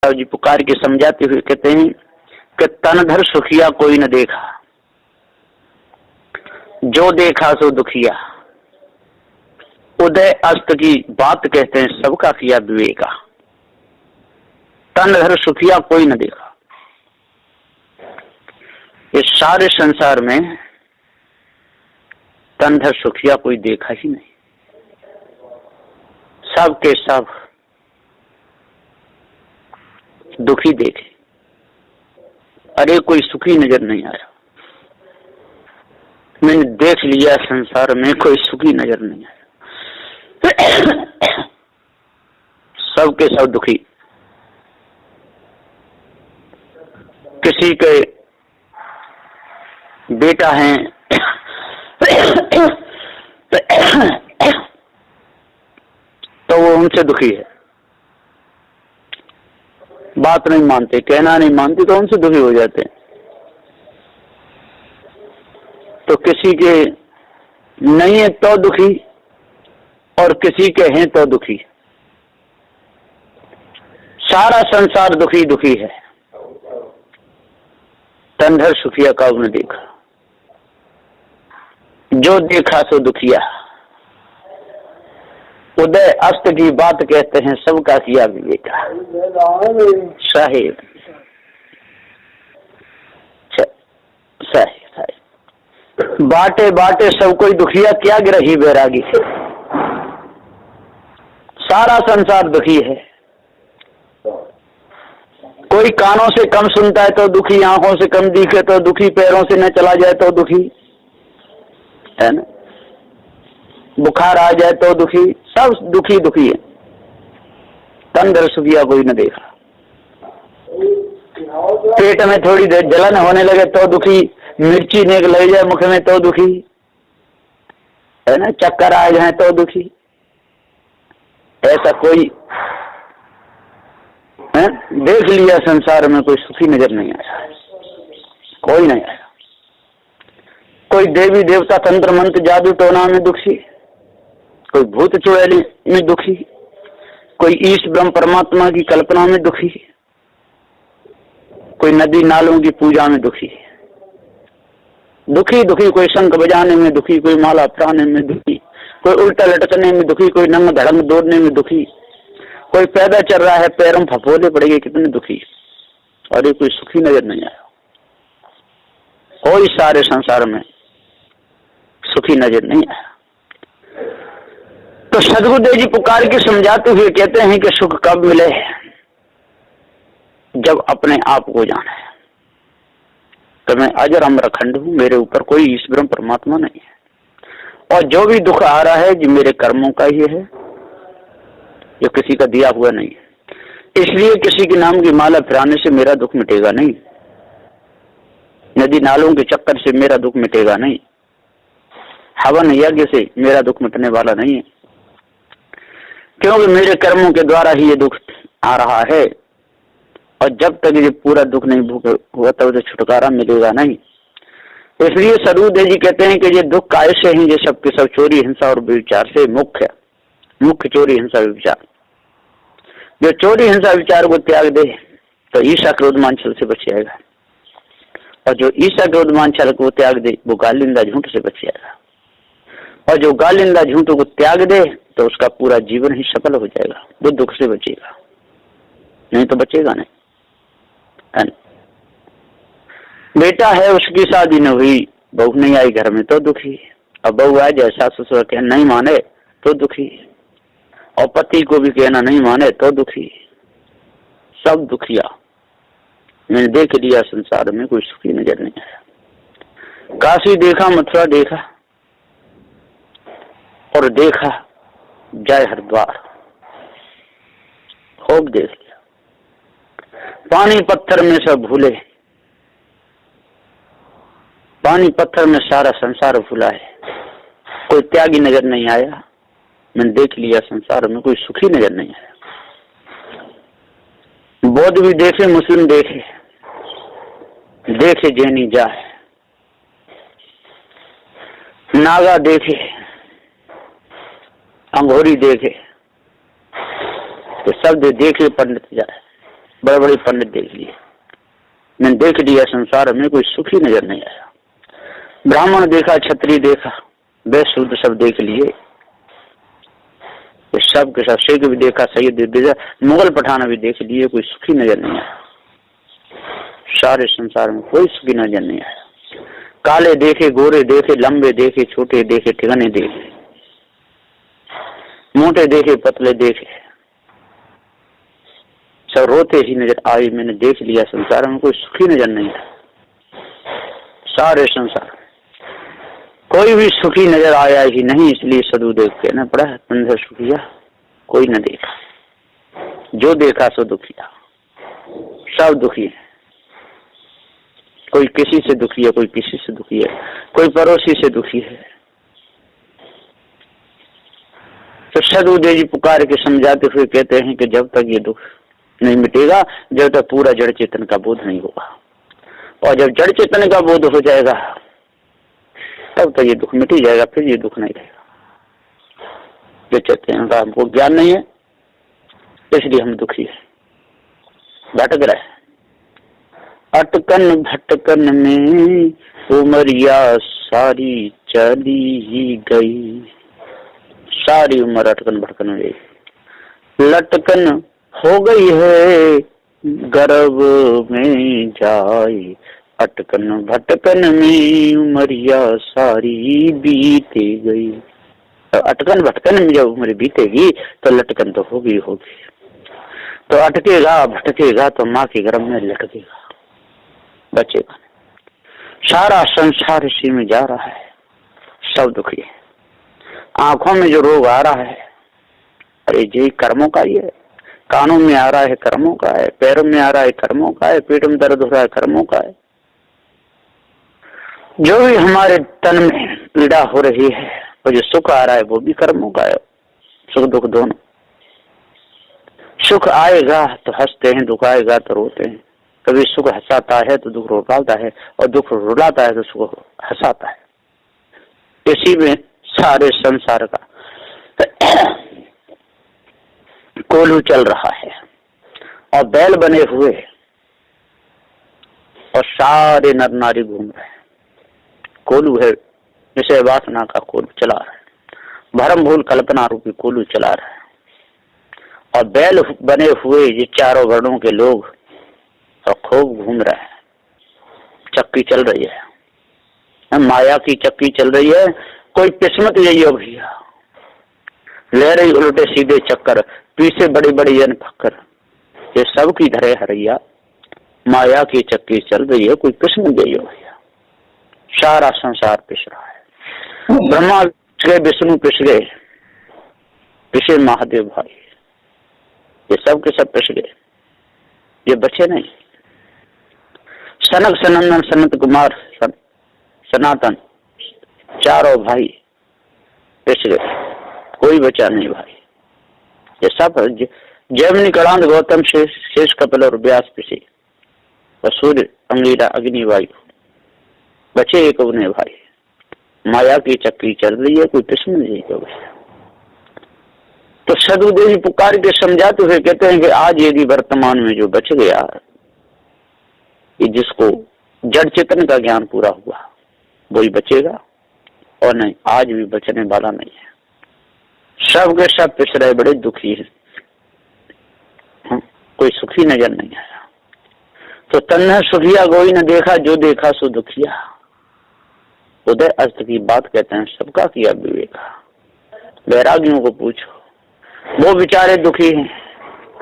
साहब जी पुकार के समझाते हुए कहते हैं कि तन धर सुखिया कोई न देखा, जो देखा सो दुखिया। उदय अस्त की बात कहते हैं सबका किया विवेका। तन धर सुखिया कोई न देखा, इस सारे संसार में तन धर सुखिया कोई देखा ही नहीं। सब के सब दुखी देखे, अरे कोई सुखी नजर नहीं आया। मैंने देख लिया संसार में कोई सुखी नजर नहीं आया, सब के सब दुखी। किसी के बेटा है तो वो उनसे दुखी है, बात नहीं मानते, कहना नहीं मानते तो उनसे दुखी हो जाते हैं। तो किसी के नहीं है तो दुखी और किसी के हैं तो दुखी। सारा संसार दुखी दुखी है। तंधर सुखिया का उसने देखा, जो देखा सो दुखिया। उदय अस्त की बात कहते हैं सबका किया विवेका। साहिब बाटे बाटे सब कोई दुखिया, क्या गिरही बैरागी से। सारा संसार दुखी है। कोई कानों से कम सुनता है तो दुखी, आंखों से कम दिखे तो दुखी, पैरों से न चला जाए तो दुखी है ना, बुखार आ जाए तो दुखी, सब दुखी दुखी है। तंदर सुखिया कोई न देखा। पेट में थोड़ी देर जलन होने लगे तो दुखी, मिर्ची ने लग जाए मुख में तो दुखी है ना, चक्कर आ जाए तो दुखी। ऐसा कोई है? देख लिया संसार में कोई सुखी नजर नहीं आया, कोई नहीं आया। कोई देवी देवता तंत्र मंत्र जादू टोना में दुखी, कोई भूत चुड़ैल में दुखी, कोई ईश ब्रह्म परमात्मा की कल्पना में दुखी, कोई नदी नालों की पूजा में दुखी दुखी दुखी। कोई शंख बजाने में दुखी, कोई माला प्राने में दुखी, कोई उल्टा लटकने में दुखी, कोई नंग धड़ंग दौड़ने में दुखी, कोई पैदा चल रहा है पैरों फफोले पड़ेंगे, कितने दुखी। और ये कोई सुखी नजर नहीं आया, कोई सारे संसार में सुखी नजर नहीं आया। तो सदगुरुदेव जी पुकार के समझाते हुए कहते हैं कि सुख कब मिले, जब अपने आप को जाना है। तो मैं अजर अमर अखंड हूं, मेरे ऊपर कोई ईश्वर ब्रह्म परमात्मा नहीं है। और जो भी दुख आ रहा है जो मेरे कर्मों का ही है, जो किसी का दिया हुआ नहीं है। इसलिए किसी के नाम की माला फिराने से मेरा दुख मिटेगा नहीं, नदी नालों के चक्कर से मेरा दुख मिटेगा नहीं, हवन यज्ञ से मेरा दुख मिटने वाला नहीं है। क्योंकि मेरे कर्मों के द्वारा ही ये दुख आ रहा है। और जब तक ये पूरा दुख नहीं भोग हुआ तब तो छुटकारा मिलेगा नहीं। इसलिए सदगुरुदेव जी कहते हैं कि ये दुख काय से हैं, ये सब के सब चोरी हिंसा और विचार से मुख्य चोरी हिंसा विचार। जो चोरी हिंसा विचार को त्याग दे तो ईर्ष्या क्रोध मान छल से बच जाएगा, और जो ईर्ष्या क्रोध मान छल को त्याग दे वो गालिंदा झूठ से बच जाएगा, और जो गालिंदा झूठ को त्याग दे तो उसका पूरा जीवन ही सफल हो जाएगा, वो दुख से बचेगा, नहीं तो बचेगा नहीं। बेटा है उसकी शादी न हुई, बहू नहीं आई घर में तो दुखी, अब बहू आ जाए सास ससुर कहना नहीं माने तो दुखी, और पति को भी कहना नहीं माने तो दुखी। सब दुखिया। मैंने देख लिया संसार में कोई सुखी नजर नहीं आया। काशी देखा, मथुरा देखा, और देखा जय हरिद्वार, खूब देख लिया। पानी पत्थर में सब भूले, पानी पत्थर में सारा संसार भूला है, कोई त्यागी नजर नहीं आया। मैंने देख लिया संसार में कोई सुखी नजर नहीं आया। बौद्ध भी देखे, मुस्लिम देखे, देखे जैनी जाए, नागा देखे, अंगोरी देखे, तो शब्द देखे पंडित जाए। बड़े बड़े पंडित देख लिए, मैंने देख लिया संसार में कोई सुखी नजर नहीं आया। ब्राह्मण देखा, क्षत्रिय देखा, वैश्य शूद्र सब देख लिए, सब के सब, शेख भी देखा, सैयद देखा, मुगल पठान भी देख लिए, कोई सुखी नजर नहीं आया। सारे संसार में कोई सुखी नजर नहीं आया। काले देखे, गोरे देखे, लंबे देखे, छोटे देखे, ठिकाने देखे, मोटे देखे, पतले देखे, सब रोते ही नजर आए। मैंने देख लिया संसार में कोई सुखी नजर नहीं आया। सारे संसार कोई भी सुखी नजर आया ही नहीं, इसलिए सदु देख के ना पड़ा तंधर सुखिया कोई न देखा, जो देखा सो दुखिया, सब दुखी है। कोई किसी से दुखी है, कोई किसी से दुखी है, कोई पड़ोसी से दुखी है। तो सदुदेव जी पुकार के समझाते हुए कहते हैं कि जब तक ये दुख नहीं मिटेगा, जब तक पूरा जड़ चेतन का बोध नहीं होगा, और जब जड़ चेतन का बोध हो जाएगा तब तक ये दुख मिट ही जाएगा, फिर ये दुख नहीं रहेगा। जो चेतन का हमको ज्ञान नहीं है, इसलिए हम दुखी है, भटक रहे। अटकन भटकन में उमरिया सारी चली ही गई, सारी उम्र अटकन भटकन में गई। लटकन हो गई है गर्भ में जाए, अटकन भटकन में उमरिया सारी बीते गई। तो अटकन भटकन में जब उम्र बीतेगी तो लटकन तो होगी होगी। तो अटकेगा भटकेगा तो माँ के गर्भ में लटकेगा, बचेगा। सारा संसार इसी में जा रहा है, सब दुखी है। आंखों में जो रोग आ रहा है, अरे ये कर्मों का ही है। कानों में आ रहा है, कर्मों का है। पैरों में आ रहा है, कर्मों का है। पेट में दर्द हो रहा है, कर्मों का है। जो भी हमारे तन में पीड़ा हो रही है और जो सुख आ रहा है वो भी कर्मों का है। सुख दुख दोनों। सुख आएगा तो हंसते हैं, दुख आएगा तो रोते हैं। कभी सुख हंसाता है तो दुख रुलाता है, और दुख रुलाता है तो सुख हंसाता है। इसी में सारे संसार का कोलू चल रहा है, और बैल बने हुए और सारे नर नारी घूम रहे हैं। कोलू है, जिसे वासना का कोलू चला रहा है, भरम भूल कल्पना रूपी कोलू चला रहा है। और बैल बने हुए ये चारों वर्णों के लोग और खूब घूम रहे हैं। चक्की चल रही है, माया की चक्की चल रही है। कोई किस्मत यही हो भैया, ले रही उल्टे सीधे चक्कर, पीछे बड़ी बड़ी अन फक्कर। ये सब की धरे हरैया, माया की चक्की चल रही है, कोई किस्मत यही हो भैया। सारा संसार पिस रहा है। ब्रह्मा पिस गए, विष्णु पिस गए, पिछे महादेव भाई, ये सब के सब पिस गए, ये बचे नहीं। सनक सनंदन सनत कुमार सनातन चारों भाई पिस गए, कोई बचा नहीं भाई। ये सब जैमिनी कलांत गौतम शेष कपिल और व्यास पिसे, और सूर्य अंगिरा अग्नि वायु बचे एक उन्हें भाई। माया की चक्री चल रही है, कोई किस्म नहीं है। तो सदुदेव जी पुकार के समझाते हुए कहते हैं कि आज यदि वर्तमान में जो बच गया, ये जिसको जड़ चेतन का ज्ञान पूरा हुआ वही बचेगा, और नहीं आज भी बचने वाला नहीं है। सब के सब पिस रहे, बड़े दुखी है, कोई सुखी नजर नहीं आया। तो तन्हा सुखिया कोई न देखा, जो देखा सो दुखिया। उदय अस्त की बात कहते हैं, सबका किया विवेका। वैरागियों को पूछो, वो बेचारे दुखी हैं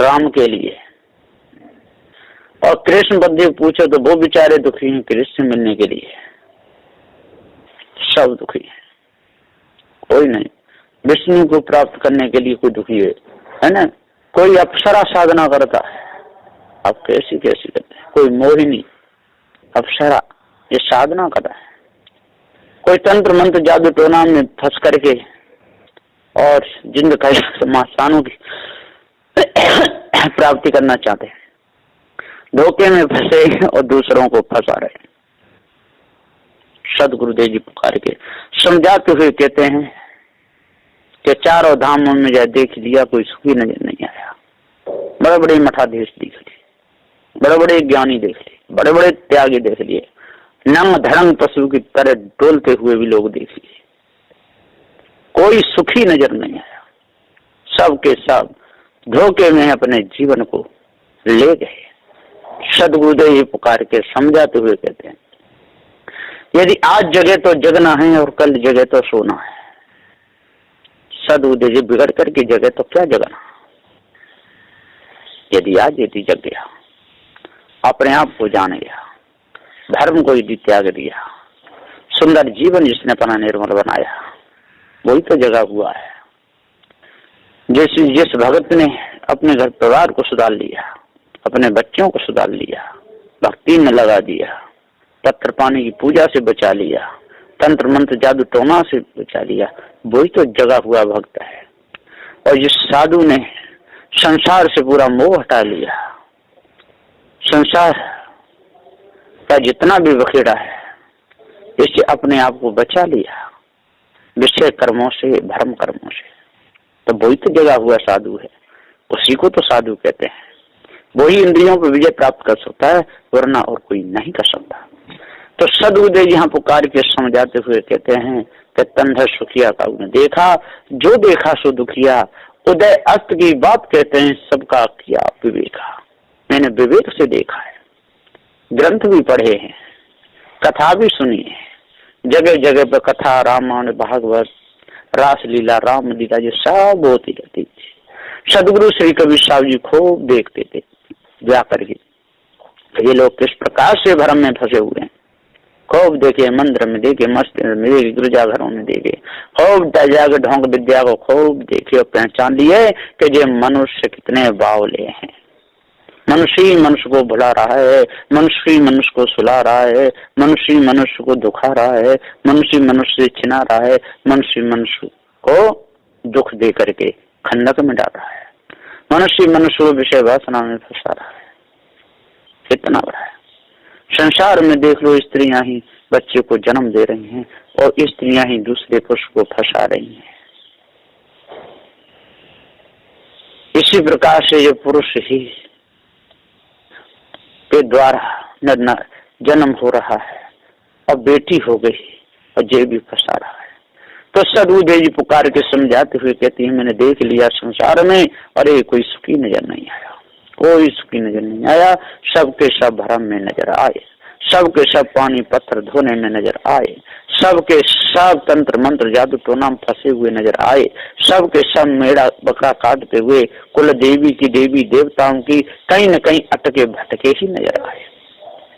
राम के लिए, और कृष्ण बद्धी पूछो तो वो बेचारे दुखी हैं कृष्ण से मिलने के लिए। सब दुखी है, कोई नहीं। विष्णु को प्राप्त करने के लिए कोई दुखी है ना। कोई अप्सरा साधना करता है, अब कैसी कैसी करते हैं। कोई मोहिनी अप्सरा ये साधना कर रहा है। कोई तंत्र मंत्र जादू टोना में फंस करके और जिंद का मासानों की प्राप्ति करना चाहते हैं, धोखे में फंसे और दूसरों को फंसा रहे। सदगुरुदेव जी पुकार के समझाते हुए कहते हैं कि चारों धामों में जा देख लिया, कोई सुखी नजर नहीं आया। बड़े बड़े मठाधीश दिख रहे, बड़े बड़े ज्ञानी देख लिए, बड़े बड़े त्यागी देख लिए, नंग धड़ंग पशु की तरह डोलते हुए भी लोग देख लिए, कोई सुखी नजर नहीं आया। सबके सब धोखे में अपने जीवन को ले गए। सदगुरुदेव ये पुकार के समझाते हुए कहते हैं, यदि आज जगे तो जगना है और कल जगे तो सोना है। सदगुरुदेव जी बिगड़ करके जगे तो क्या जगना। यदि आज यदि जग गया, अपने आप को जान गया, धर्म को यदि त्याग दिया, सुंदर जीवन जिसने अपना निर्मल बनाया, वही तो जगा हुआ है। जिस भगत ने अपने घर परिवार को सुधार लिया, अपने बच्चों को सुधार लिया, भक्ति में लगा दिया, पत्र पानी की पूजा से बचा लिया, तंत्र मंत्र जादू टोना से बचा लिया, वही तो जगा हुआ भक्त है। और जिस साधु ने संसार से पूरा मोह हटा लिया, संसार का जितना भी बखेड़ा है इससे अपने आप को बचा लिया, विषय कर्मों से, भ्रम कर्मों से, तो वही तो जगा हुआ साधु है। उसी को तो साधु कहते हैं। वही इंद्रियों पर विजय प्राप्त कर सकता है, वरना और कोई नहीं कर सकता। तो सदगुरुदेव यहाँ पुकार के समझाते हुए कहते हैं कि तंधर सुखिया का उन्हें देखा, जो देखा सो दुखिया, उदय अस्त की बात कहते हैं, सबका किया विवेका। मैंने विवेक से देखा है, ग्रंथ भी पढ़े हैं, कथा भी सुनी है, जगह जगह पर कथा, रामायण, भागवत, रासलीला, राम लीला ये सब होती रहती थी। सदगुरु श्री कबीर साहब जी खूब देखते थे जा करके ये लोग किस प्रकार से भ्रम में फंसे हुए हैं। खूब देखे, मंदिर में देखे, मस्जिद में देखे, गिरजाघरों में देखे, खूब जाकर ढोंग विद्या को खूब देखे और पहचान लिए कि ये मनुष्य कितने बावले हैं। मनुष्य ही मनुष्य को भुला रहा है, मनुष्य ही मनुष्य को सुला रहा है, मनुष्य ही मनुष्य को दुखा रहा है, मनुष्य मनुष्य से छिना रहा है, मनुष्य मनुष्य को दुख दे करके खंडक में डाल रहा है, मनुष्य मनुष्य को विषय वासना में फंसा रहा है। कितना बड़ा है। संसार में देख लो, स्त्रियां ही बच्चे को जन्म दे रही हैं और स्त्रियां ही दूसरे पुरुष को फंसा रही हैं। इसी प्रकार से ये पुरुष ही के द्वारा जन्म हो रहा है और बेटी हो गई और ये भी फंसा रहा है। तो सदगुरुदेव जी पुकार के समझाते हुए कहती है, मैंने देख लिया संसार में, अरे कोई सुखी नजर नहीं आया, कोई सुखी नजर नहीं आया। सबके सब भ्रम में नजर आए, सबके सब पानी पत्थर धोने में नजर आए, सबके सब तंत्र मंत्र जादू टोना में फंसे हुए नजर आए, सबके सब मेढ़ा बकरा काटते हुए कुल देवी की देवी देवताओं की कहीं न कहीं अटके भटके ही नजर आए।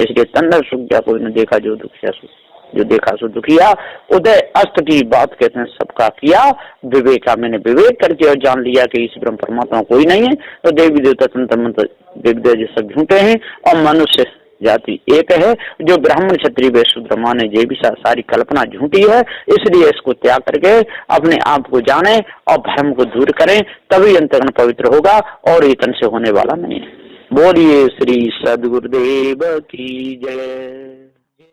इसलिए तंदर सुख गया कोई न देखा जो दुखिया सो, जो देखा सो दुखिया। उदय अस्त की बात कहते हैं, सबका किया विवेका। मैंने विवेक करके और जान लिया कि इस ब्रह्म परमात्मा कोई नहीं है, तो देवी देवता तंत्र मंत्र देव सब झूठे हैं और मनुष्य जाति एक है। जो ब्राह्मण क्षत्रिय वैश्य शूद्र माने ये भी सारी कल्पना झूठी है। इसलिए इसको त्याग करके अपने आप को जाने और भ्रम को दूर करें, तभी अंतःकरण पवित्र होगा और ये तन से होने वाला नहीं है। बोलिए श्री सद्गुरुदेव की जय।